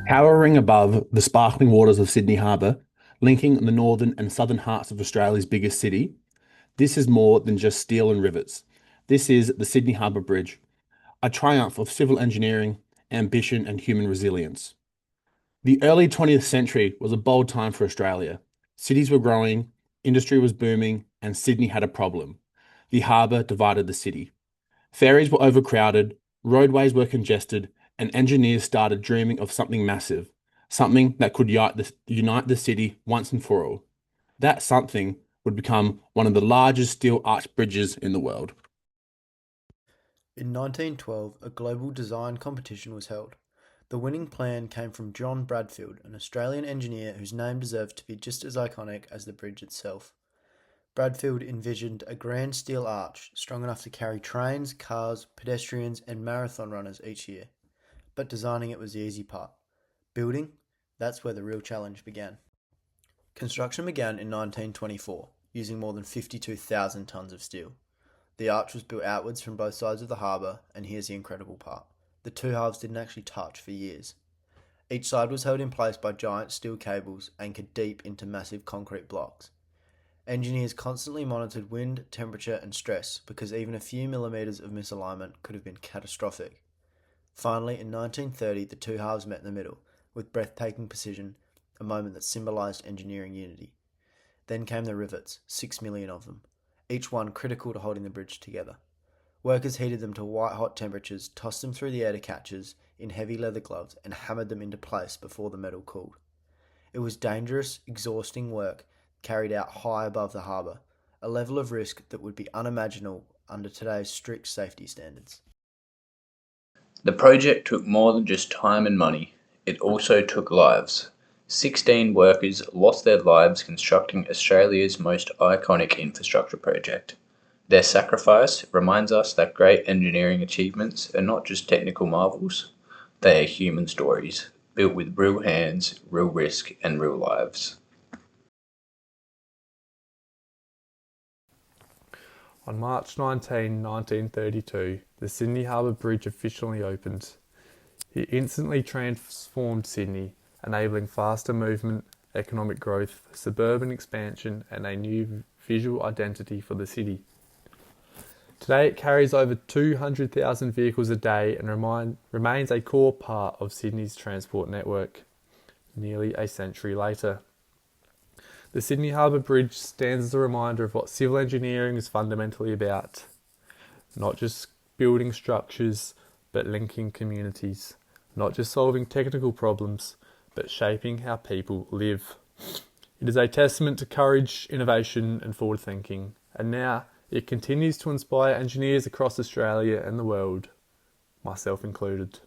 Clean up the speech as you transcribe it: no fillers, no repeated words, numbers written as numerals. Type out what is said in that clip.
Towering above the sparkling waters of Sydney Harbour, linking the northern and southern hearts of Australia's biggest city, this is more than just steel and rivets. This is the Sydney Harbour Bridge, a triumph of civil engineering, ambition, and human resilience. The early 20th century was a bold time for Australia. Cities were growing, industry was booming, and Sydney had a problem. The harbour divided the city. Ferries were overcrowded, roadways were congested, and engineers started dreaming of something massive, something that could unite the city once and for all. That something would become one of the largest steel arch bridges in the world. In 1912, a global design competition was held. The winning plan came from John Bradfield, an Australian engineer whose name deserves to be just as iconic as the bridge itself. Bradfield envisioned a grand steel arch strong enough to carry trains, cars, pedestrians, and marathon runners each year. But designing it was the easy part. Building, that's where the real challenge began. Construction began in 1924, using more than 52,000 tonnes of steel. The arch was built outwards from both sides of the harbour, and here's the incredible part. The two halves didn't actually touch for years. Each side was held in place by giant steel cables anchored deep into massive concrete blocks. Engineers constantly monitored wind, temperature, and stress because even a few millimetres of misalignment could have been catastrophic. Finally, in 1930, the two halves met in the middle, with breathtaking precision, a moment that symbolised engineering unity. Then came the rivets, 6 million of them, each one critical to holding the bridge together. Workers heated them to white-hot temperatures, tossed them through the air to catches in heavy leather gloves, and hammered them into place before the metal cooled. It was dangerous, exhausting work carried out high above the harbour, a level of risk that would be unimaginable under today's strict safety standards. The project took more than just time and money, it also took lives. 16 workers lost their lives constructing Australia's most iconic infrastructure project. Their sacrifice reminds us that great engineering achievements are not just technical marvels, they are human stories, built with real hands, real risk, and real lives. On March 19, 1932, the Sydney Harbour Bridge officially opened. It instantly transformed Sydney, enabling faster movement, economic growth, suburban expansion, and a new visual identity for the city. Today it carries over 200,000 vehicles a day and remains a core part of Sydney's transport network, nearly a century later. The Sydney Harbour Bridge stands as a reminder of what civil engineering is fundamentally about. Not just building structures, but linking communities. Not just solving technical problems, but shaping how people live. It is a testament to courage, innovation, and forward thinking, and now it continues to inspire engineers across Australia and the world, myself included.